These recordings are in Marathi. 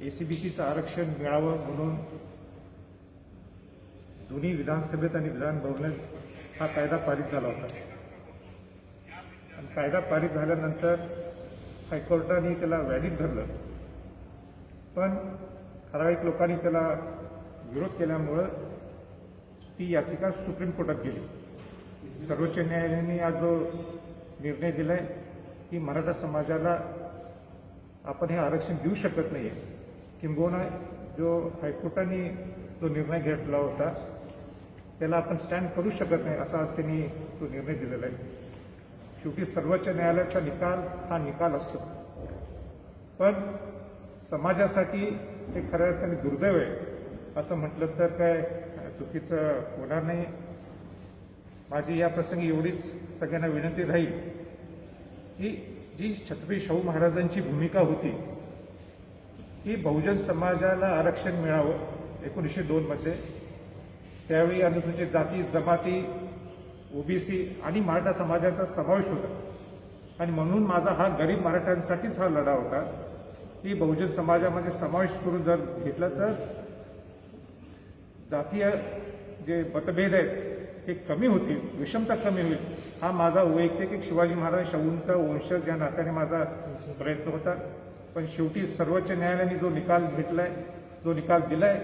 एसीबीसीचं आरक्षण मिळावं म्हणून दोन्ही विधानसभेत आणि विधानभवनात हा कायदा पारित झाला होता. आणि कायदा पारित झाल्यानंतर हायकोर्टाने त्याला व्हॅलिड धरलं, पण ठराविक लोकांनी त्याला विरोध केल्यामुळं ती याचिका सुप्रीम कोर्टात गेली. सर्वोच्च न्यायालयाने आज जो निर्णय दिलाय की मराठा समाजाला आपण हे आरक्षण देऊ शकत नाही आहे, किंबहुना जो हायकोर्टाने जो निर्णय घेतला होता त्याला आपण स्टँड करू शकत नाही असा आज त्यांनी तो निर्णय दिलेला आहे. शेवटी सर्वोच्च न्यायालयाचा निकाल हा निकाल असतो, पण समाजासाठी हे खऱ्या अर्थाने दुर्दैव आहे असं म्हटलं तर काय चुकीचं होणार नाही. माझी या प्रसंगी एवढीच सगळ्यांना विनंती राहील की जी छत्रपती शाहू महाराजांची भूमिका होती की बहुजन समाजाला आरक्षण मिळावं 1902 मध्ये, त्यावेळी अनुसूचित जाती जमाती ओबीसी आणि मराठा समाजाचा समावेश होता. आणि म्हणून माझा हा गरीब मराठ्यांसाठीच हा लढा होता की बहुजन समाजामध्ये समावेश करून जर घेतलं तर जातीय जे मतभेद आहेत ते कमी होतील, विषमता कमी होईल. हा माझा वैयक्तिक शिवाजी महाराज शाहूंचा वंशज या नात्याने माझा प्रयत्न होता. पण शेवटी सर्वोच्च न्यायालयाने जो निकाल घेतलाय, जो निकाल दिलाय,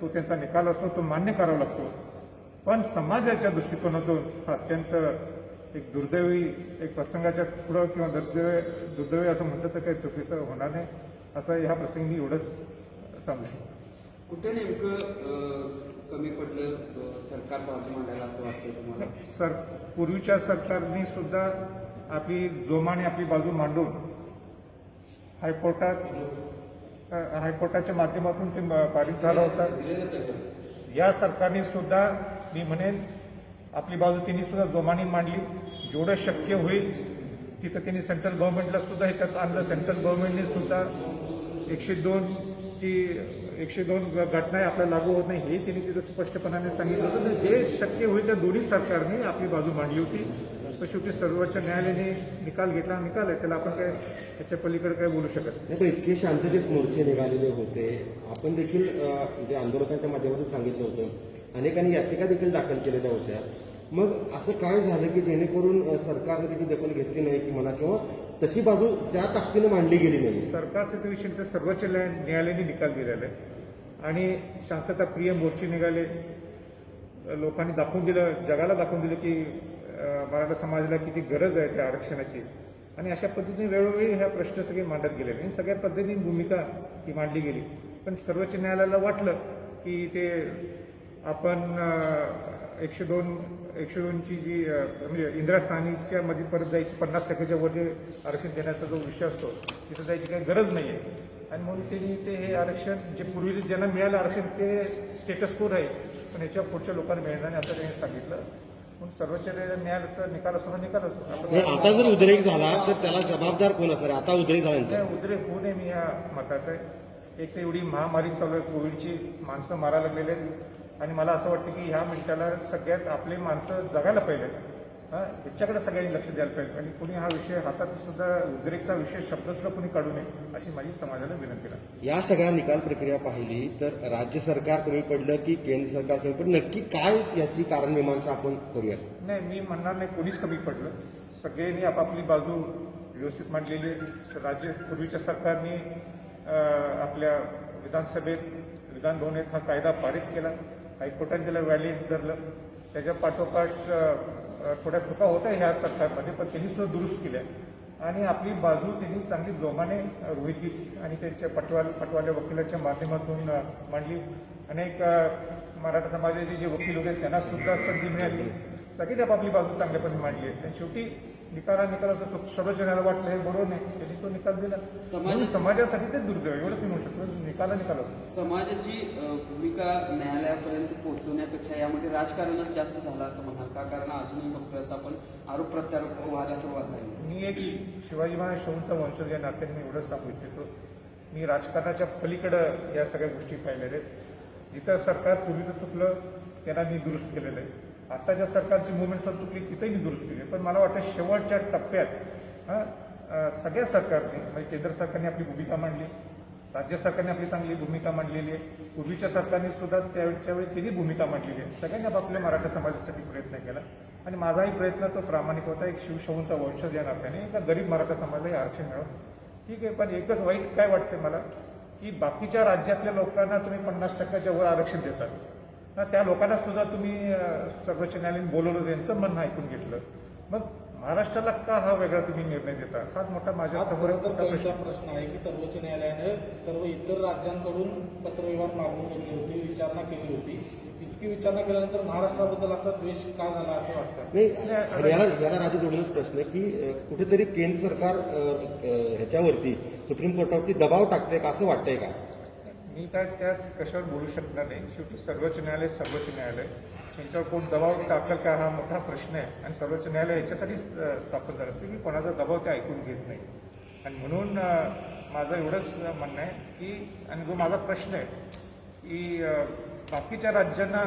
तो त्यांचा निकाल असतो, तो मान्य करावा लागतो. पण समाजाच्या दृष्टिकोनातून हा अत्यंत एक दुर्दैवी एक प्रसंगाच्या पुढं किंवा दुर्दैवी असं म्हटलं तर काही चुकीचं होणार नाही असं ह्या प्रसंगी एवढंच सांगू शकतो. कुठे नेमकं कमी पडलं सरकार बाजू मांडायला असं वाटतं तुम्हाला? पूर्वीच्या सरकारने सुद्धा आपली जोमाने आपली बाजू मांडून हायकोर्टाच्या माध्यमातून ते पारित झाला होता. या सरकारने सुद्धा मी म्हणेन आपली बाजू त्यांनी सुद्धा जोमाने मांडली. जेवढं शक्य होईल तिथं त्यांनी सेंट्रल गव्हर्नमेंटला सुद्धा ह्याच्यात आणलं. सेंट्रल गव्हर्नमेंटने सुद्धा 102 घटना आपल्याला लागू होत नाही हे त्यांनी तिथं स्पष्टपणाने सांगितलं होतं. जे शक्य होईल त्या दोन्ही सरकारने आपली बाजू मांडली होती. तर शेवटी सर्वोच्च न्यायालयाने निकाल घेतला, निकाल आहे, त्याला आपण काय त्याच्या पलीकडे काय बोलू शकत नाही. पण इतके शांततेत मोर्चे निघालेले होते, आपण देखील म्हणजे आंदोलकांच्या माध्यमातून सांगितलं होतं, अनेकांनी याचिका देखील दाखल केलेल्या होत्या. मग असं काय झालं की जेणेकरून सरकारने त्याची दखल घेतली नाही की म्हणा किंवा तशी बाजू त्या ताकदीने मांडली गेली नाही? सरकारचे विषय तर सर्वोच्च न्यायालयाने निकाल दिलेला आहे आणि शांतताप्रिय मोर्चे निघाले. लोकांनी दाखवून दिलं, जगाला दाखवून दिलं की मराठा समाजाला किती गरज आहे त्या आरक्षणाची. आणि अशा पद्धतीने वेळोवेळी ह्या प्रश्न सगळे मांडत गेले आणि सगळ्या पद्धतीने भूमिका ही मांडली गेली. पण सर्वोच्च न्यायालयाला वाटलं की ते आपण 102ची जी म्हणजे इंदिरा साहनीच्या मध्ये परत जायची 50% वर जे आरक्षण देण्याचा जो विषय असतो तिथं जायची काही गरज नाही आहे. आणि म्हणून त्यांनी ते हे आरक्षण जे पूर्वी ज्यांना मिळालं आरक्षण ते स्टेटस कोड आहे, पण याच्या पुढच्या लोकांना मिळणार नाही असं त्यांनी सांगितलं. म्हणून सर्वोच्च न्यायालयाचा निकाल असो निकाल असो. आता जर उद्रेक झाला तर त्याला जबाबदार कोण असणार? आता उद्रेक झाला, उद्रेक होऊ नये मी या मताचं आहे. एक तर एवढी महामारी चालू आहे, कोविडची माणसं मारायला लागलेले आहेत आणि मला असं वाटतं की ह्या मिनिटाला सगळ्यात आपले माणसं जगायला पाहिजे, ह्याच्याकडे सगळ्यांनी लक्ष द्यायला पाहिजे. आणि कोणी हा विषय हातात सुद्धा उद्रेकचा विषय शब्द सुद्धा कोणी काढू नये अशी माझी समाजाला विनंती आहे. या सगळ्या निकाल प्रक्रिया पाहिली तर राज्य सरकार कमी पडलं की केंद्र सरकार कमी पडलं, नक्की काय याची कारण मीमांसा आपण करूया? नाही, मी म्हणणार नाही कोणीच कमी पडलं. सगळ्यांनी आपापली बाजू व्यवस्थित मांडलेली आहे. राज्य पूर्वीच्या सरकारने आपल्या विधानसभेत विधानभवनात हा कायदा पारित केला, हायकोर्टाने त्याला व्हॅलिड धरलं. त्याच्या पाठोपाठ थोड्या चुका होत्या ह्या सरकारमध्ये, पण त्यांनी सुद्धा दुरुस्त केल्या आणि आपली बाजू त्यांनी चांगली जोमाने रोहित आणि त्यांच्या पटवाल्या वकिलाच्या माध्यमातून मांडली. अनेक मराठा समाजाचे जे वकील होते त्यांना सुद्धा संधी मिळाली. सगळी आपापली बाजू चांगल्यापणे मांडली आहे. आणि शेवटी निकालाचं सर्वोच्च न्यायालयाला वाटलं हे बरोबर नाही, त्यांनी तो निकाल दिला. समाजासाठी ते दुर्दैव एवढंच मी म्हणू शकतो. निकाल समाजाची भूमिका न्यायालयापर्यंत पोहोचवण्यापेक्षा यामध्ये राजकारणच जास्त झालं असं म्हणाल का? कारण अजूनही बघतोय आपण आरोप प्रत्यारोप व्हायला सुरुवात झाली. मी एक शिवाजी महाराज शाहूंचा वंशज या नात्याने मी एवढंच सांगू इच्छितो, मी राजकारणाच्या पलीकडं या सगळ्या गोष्टी पाहिलेल्या आहेत. जिथं सरकार पूर्वीचं चुकलं त्यांना मी दुरुस्त केलेलं आहे. आताच्या सरकारची मुवमेंट जर चुकली तिथेही मी दुरुस्त केली. पण मला वाटतं शेवटच्या टप्प्यात सगळ्या सरकारने म्हणजे केंद्र सरकारने आपली भूमिका मांडली, राज्य सरकारने आपली चांगली भूमिका मांडलेली आहे. पूर्वीच्या सरकारने सुद्धा त्यावेळी त्यांनी भूमिका मांडलेली आहे. सगळ्यांनी आपापल्या मराठा समाजासाठी प्रयत्न केला आणि माझाही प्रयत्न तो प्रामाणिक होता. एक शिवशाहूंचा वंशज या नात्याने एका गरीब मराठा समाजाला आरक्षण मिळावं. ठीक आहे, पण एकच वाईट काय वाटते मला की बाकीच्या राज्यातल्या लोकांना तुम्ही 50%च्या वर आरक्षण देतात, त्या लोकांना सुद्धा तुम्ही सर्वोच्च न्यायालयाने बोलवलं, त्यांचं म्हणणं ऐकून घेतलं. मग महाराष्ट्राला का हा वेगळा तुम्ही निर्णय देता? हाच मोठा माझ्या समोर प्रश्न आहे की सर्वोच्च न्यायालयाने सर्व इतर राज्यांकडून पत्रव्यवहार मागून घेतली होती, विचारणा केली होती. इतकी विचारणा केल्यानंतर महाराष्ट्राबद्दल असा द्वेष का झाला असं वाटतं? नाही, याला राजू जोडूनच प्रश्न आहे की कुठेतरी केंद्र सरकार ह्याच्यावरती सुप्रीम कोर्टावरती दबाव टाकते का असं वाटतंय का? मी काय त्या कशावर बोलू शकणार नाही. शेवटी सर्वोच्च न्यायालय यांच्यावर कोण दबाव टाकल का हा मोठा प्रश्न आहे. आणि सर्वोच्च न्यायालय याच्यासाठी स्थापन झालं असते की कोणाचा दबाव ते ऐकून घेत नाही. आणि म्हणून माझं एवढंच म्हणणं आहे की, आणि जो माझा प्रश्न आहे की बाकीच्या राज्यांना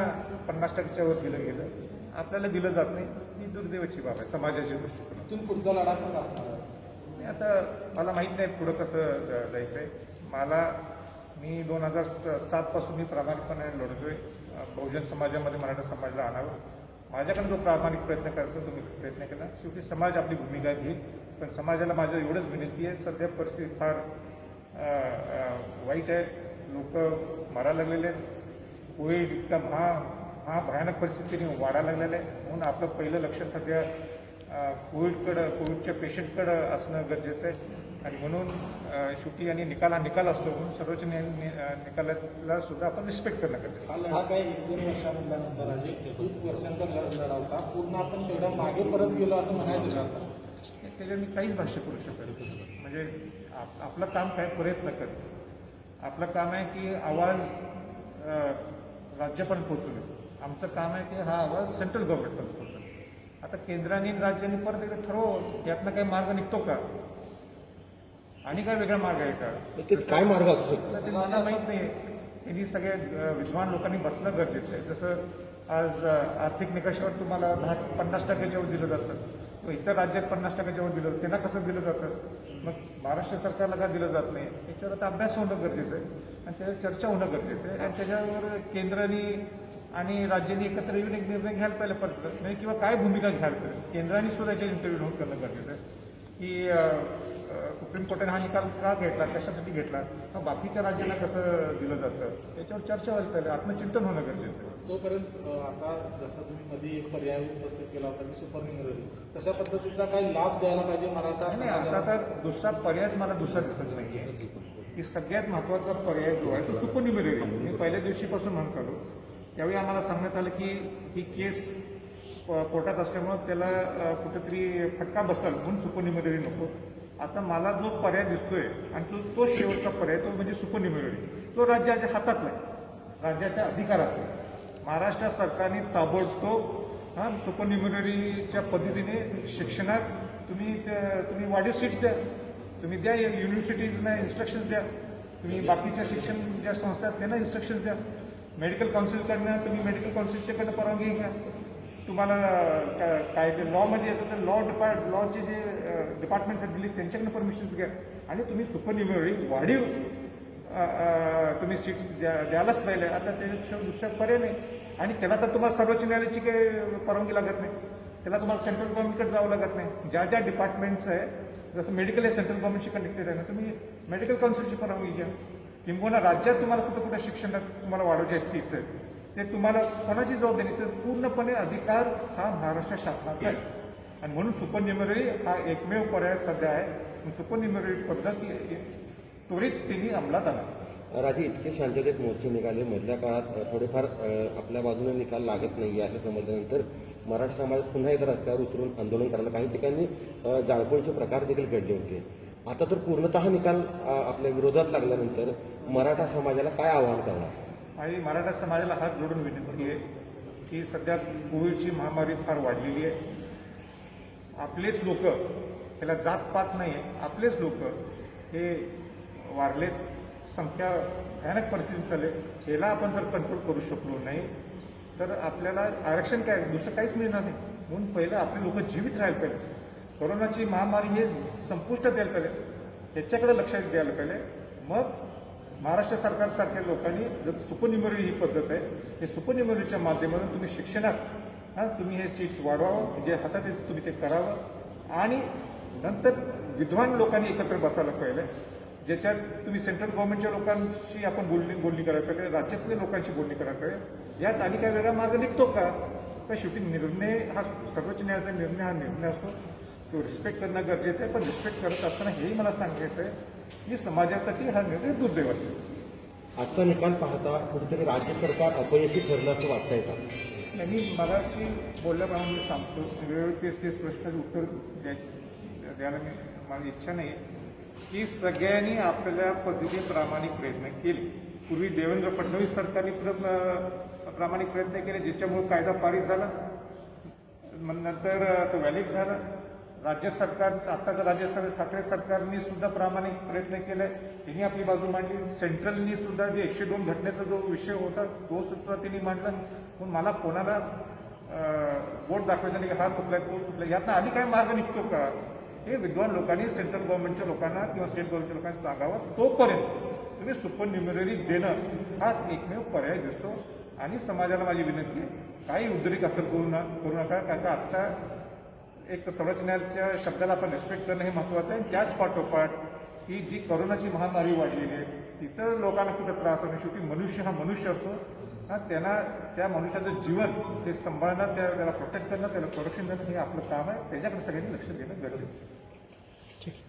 50%च्या वर दिलं गेलं, आपल्याला दिलं जात नाही, ही दुर्दैवाची बाब आहे समाजाच्या दृष्टिकोनातून. पुढचा लढा कसा असणार आहे? आता मला माहीत नाही पुढं कसं जायचं आहे. मी 2007 पासून मी प्रामाणिकपणे लढतोय. बहुजन समाजामध्ये मराठा समाजाला आणावं. माझ्याकडे जो प्रामाणिक प्रयत्न करायचा तो मी प्रयत्न केला. शेवटी समाज आपली भूमिका घेईल. पण समाजाला माझं एवढंच विनंती आहे, सध्या परिस्थिती फार वाईट आहे. लोक मारायला लागलेले आहेत. कोविड इतका भयानक परिस्थितीने वाढायला लागलेलं आहे. म्हणून आपलं पहिलं लक्ष सध्या कोविडच्या पेशंटकडं असणं गरजेचं आहे. आणि म्हणून शेवटी आणि निकाल असतो म्हणून सर्वोच्च निकालाला सुद्धा आपण रिस्पेक्ट करणं गरजेचं हा लढा काय 1-2 वर्षानंतर आहे, खूप वर्षांचा लढा होता. पूर्ण आपण तेवढा मागे परत गेलो असं म्हणायचं का? त्याच्यावर मी काहीच भाष्य करू शकत नाही. म्हणजे आपलं काम काय प्रयत्न करतो. आपलं काम आहे की आवाज राज्यापर्यंत पोहोचवणे. आमचं काम आहे की हा आवाज सेंट्रल गव्हर्नमेंटपर्यंत पोहोचवणे. आता केंद्राने आणि राज्यांनी परत एकदा ठरव, यातनं काही मार्ग निघतो का आणि काय वेगळा मार्ग आहे का? तेच काय मार्ग असू शकतो ते मला माहीत नाही. त्यांनी सगळ्या विद्वान लोकांनी बसणं गरजेचं आहे. जसं आज आर्थिक निकषावर तुम्हाला 50%च्या वर दिलं जातं, इतर राज्यात 50%च्या वर दिलं, त्यांना कसं दिलं जातं? मग महाराष्ट्र सरकारला का दिलं जात नाही? याच्यावर आता अभ्यास होणं गरजेचं आहे आणि त्याच्यावर चर्चा होणं गरजेचं आहे. आणि त्याच्यावर केंद्राने आणि राज्यांनी एकत्र येऊन एक निर्णय घ्यायला पाहिजे परत, म्हणजे किंवा काय भूमिका घ्यायला पाहिजे. केंद्राने सुद्धा याच्या इंटरव्ह्यू करणं गरजेचं आहे की सुप्रीम कोर्टाने हा निकाल का घेतला, कशासाठी घेतला, मग बाकीच्या राज्यांना कसं दिलं जातं, याच्यावर चर्चा व्हायला पाहिजे. आत्मचिंतन होणं गरजेचं आहे. तोपर्यंत आता जसं तुम्ही मध्ये एक पर्याय उपस्थित केला होता की सुपर न्यूमररी, तशा पद्धतीचा काही लाभ द्यायला पाहिजे मराठा नाही, आता तर दुसरा पर्यायच मला दिसत नाहीये की सगळ्यात महत्वाचा पर्याय जो आहे तो सुपर न्यूमररी. मी पहिल्या दिवशीपासून म्हणत आलो, त्यावेळी आम्हाला सांगण्यात आलं की ही केस कोर्टात असल्यामुळं त्याला कुठेतरी फटका बसल म्हणून सुपर न्यूमररी नको. आता मला जो पर्याय दिसतोय आणि तो शेवटचा पर्याय तो म्हणजे सुपर न्यूमररी. तो राज्याच्या हातातला आहे, राज्याच्या अधिकारात आहे. महाराष्ट्र सरकारने ताबडतोब सुपर न्यूमररीच्या पद्धतीने शिक्षणात तुम्ही वाढीव सीट्स द्या, तुम्ही द्या, युनिव्हर्सिटीजना इन्स्ट्रक्शन्स द्या, तुम्ही बाकीच्या शिक्षण ज्या संस्था आहेत त्यांना इन्स्ट्रक्शन्स द्या. मेडिकल काउन्सिलकडनं तुम्ही मेडिकल काउन्सिलच्याकडनं परवानगी घ्या. तुम्हाला काय ते लॉमध्ये याचं तर लॉचे जे डिपार्टमेंट्स आहेत दिल्लीत त्यांच्याकडनं परमिशन्स घ्या आणि तुम्ही सुपर न्यूमररी वाढीव तुम्ही सीट्स द्यायलाच पाहिजे. आता त्याच्याशिवाय दुसरा पर्याय नाही. आणि त्याला तर तुम्हाला सर्वोच्च न्यायालयाची काही परवानगी लागत नाही, त्याला तुम्हाला सेंट्रल गव्हर्नमेंटकडे जावं लागत नाही. ज्या ज्या डिपार्टमेंट्स आहे, जसं मेडिकल आहे सेंट्रल गव्हर्नमेंटशी कनेक्टेड आहे ना, तुम्ही मेडिकल काउन्सिलची परवानगी घ्या. किंबहुना राज्यात तुम्हाला कुठं शिक्षणात तुम्हाला वाढवायचे सीट्स आहेत ते तुम्हाला कोणाची जबाबदारी, तर पूर्णपणे अधिकार हा महाराष्ट्र शासनाचा आहे. आणि म्हणून सुपर न्यूमररी हा एकमेव पर्याय सध्या आहे. सुपर न्यूमररी पद्धत त्वरित त्यांनी अंमलात आणा. राजे, इतके शांततेत मोर्चे निघाले, मधल्या काळात थोडेफार आपल्या बाजूने निकाल लागत नाही असं समजल्यानंतर मराठा समाज पुन्हा एकदा रस्त्यावर उतरून आंदोलन करायला, काही ठिकाणी जाळपोळीचे प्रकार देखील घडले होते. आता तर पूर्णतः निकाल आपल्या विरोधात लागल्यानंतर मराठा समाजाला काय आवाहन करणार? आणि मराठा समाजाला हात जोडून विनंती आहे की सध्या कोविडची महामारी फार वाढलेली आहे. आपलेच लोक, त्याला जातपात नाही आहे, आपलेच लोक हे वारलेत, संख्या भयानक परिस्थिती चालले. याला आपण जर कंट्रोल करू शकलो नाही तर आपल्याला आरक्षण काय दुसरं काहीच मिळणार नाही. म्हणून पहिलं आपले लोक जीवित राहायला पाहिजे. कोरोनाची महामारी हे संपुष्टात द्यायला पाहिजे, त्याच्याकडे लक्ष द्यायला पाहिजे. मग महाराष्ट्र सरकारसारख्या लोकांनी जर सुपरन्युमरी ही पद्धत आहे, हे सुपरन्युमरीच्या माध्यमातून तुम्ही शिक्षणात तुम्ही हे सीट्स वाढवावं, जे हातात येतं तुम्ही ते करावं आणि नंतर विद्वान लोकांनी एकत्र बसायला पाहिजे, ज्याच्यात तुम्ही सेंट्रल गव्हर्नमेंटच्या लोकांशी आपण बोलणी करायला पाहिजे, राज्यातल्या लोकांशी बोलणी करायला पाहिजे. यात आणि काही वेगळा मार्ग निघतो का? तर शेवटी निर्णय हा सर्वोच्च न्यायालयाचा निर्णय हा निर्णय असतो, तो रिस्पेक्ट करणं गरजेचं आहे. पण रिस्पेक्ट करत असताना हेही मला सांगायचं आहे की समाजासाठी हा निर्णय दुर्दैवाचा आहे. आजचा निकाल पाहता कुठेतरी राज्य सरकार अपयशी ठरलं असं वाटतंय का? मी मगाशी बोलल्याप्रमाणे मी सांगतो, वेळोवेळी तेच प्रश्नाचं उत्तर द्यायला माझी इच्छा नाही की सगळ्यांनी आपल्या पद्धतीने प्रामाणिक प्रयत्न केले. पूर्वी देवेंद्र फडणवीस सरकारने प्रामाणिक प्रयत्न केले, ज्याच्यामुळे कायदा पारित झाला, मग नंतर तो व्हॅलिड झाला. राज्य सरकार, आत्ताचं राज्य सरकार ठाकरे सरकारने सुद्धा प्रामाणिक प्रयत्न केले, त्यांनी आपली बाजू मांडली. सेंट्रलनी सुद्धा जे 102 घटनेचा जो विषय होता तो सुद्धा त्यांनी मांडला. पण मला कोणाला वोट दाखवायचा नाही की हा चुकलाय तो चुकलाय. यातनं आधी काय मार्ग निघतो का, हे विद्वान लोकांनी सेंट्रल गव्हर्नमेंटच्या लोकांना किंवा स्टेट गव्हर्नमेंटच्या लोकांना सांगावं. तोपर्यंत तुम्ही सुपर न्युमररी देणं हाच एकमेव पर्याय दिसतो. आणि समाजाला माझी विनंती आहे, काही उद्रेक असं करू नका, कारण का आत्ता एक तर सर्वोच्च न्यायालयाच्या शब्दाला आपण रिस्पेक्ट करणं हे महत्त्वाचं आहे. त्याच पाठोपाठ ही जी कोरोनाची महामारी वाढलेली आहे, तिथं लोकांना कुठं त्रास होणे, शेवटी मनुष्य हा मनुष्य असतो, त्यांना त्या मनुष्याचं जीवन हे सांभाळणं, त्याला प्रोटेक्ट करणं, त्याला संरक्षण देणं हे आपलं काम आहे. त्याच्याकडे सगळ्यांनी लक्ष देणं गरजेचं आहे. ठीक आहे.